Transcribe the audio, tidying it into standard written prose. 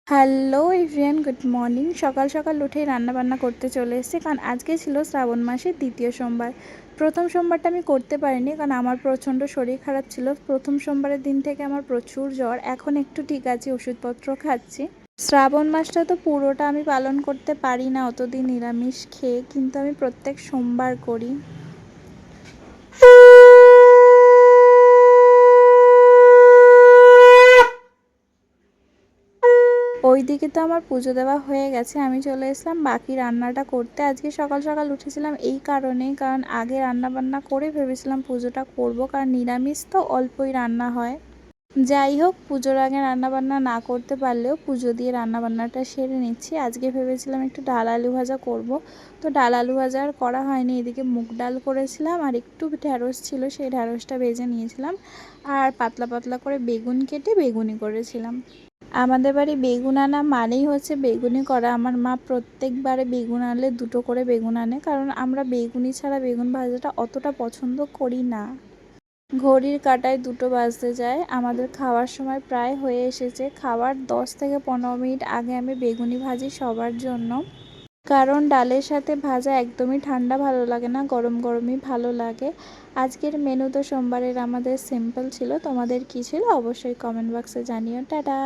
Hello everyone, good morning. সকাল সকাল উঠেই রান্নাবান্না করতে চলে এসেছি, কারণ আজকে ছিল শ্রাবণ মাসের দ্বিতীয় সোমবার। প্রথম সোমবারটা আমি করতে পারিনি, কারণ আমার প্রচণ্ড শরীর খারাপ ছিল। প্রথম সোমবারের দিন থেকে আমার প্রচুর জ্বর, এখন একটু ঠিক আছে, ওষুধপত্র খাচ্ছি। শ্রাবণ মাসটা তো পুরোটা আমি পালন করতে পারি না অতদিন নিরামিষ খেয়ে, কিন্তু আমি প্রত্যেক সোমবার করি। ওইদিকে তো আমার পুজো দেওয়া হয়ে গেছে, আমি চলে এসলাম বাকি রান্নাটা করতে। আজকে সকাল সকাল উঠেছিলাম এই কারণেই, কারণ আগে রান্না বান্না করে ভেবেছিলাম পুজোটা করব, কারণ নিরামিষ তো অল্পই রান্না হয়। যাই হোক, পুজোর আগে রান্নাবান্না না করতে পারলেও পুজো দিয়ে রান্নাবান্নাটা সেরে নিচ্ছি। আজকে ভেবেছিলাম একটু ডাল আলু ভাজা করব, তো ডাল আলু ভাজা আর করা হয়নি। এদিকে মুগ ডাল করেছিলাম, আর একটু ঢ্যাঁড়স ছিল, সেই ঢ্যাঁড়সটা ভেজে নিয়েছিলাম। আর পাতলা পাতলা করে বেগুন কেটে বেগুনি করেছিলাম। আমাদের বাড়ি বেগুন আনা মানেই হচ্ছে বেগুনি করা। আমার মা প্রত্যেকবারে বেগুন আনলে দুটো করে বেগুন আনে, কারণ আমরা বেগুনি ছাড়া বেগুন ভাজাটা অতটা পছন্দ করি না। ঘড়ির কাঁটায় 2টো বাজতে যায়, আমাদের খাওয়ার সময় প্রায় হয়ে এসেছে। খাওয়ার 10 থেকে 15 মিনিট আগে আমি বেগুনি ভাজি সবার জন্য, কারণ ডালের সাথে ভাজা একদমই ঠান্ডা ভালো লাগে না, গরম গরমই ভালো লাগে। আজকের মেনু তো সোমবারের আমাদের সিম্পল ছিল। তোমাদের কী ছিল অবশ্যই কমেন্ট বক্সে জানিও। টাটা।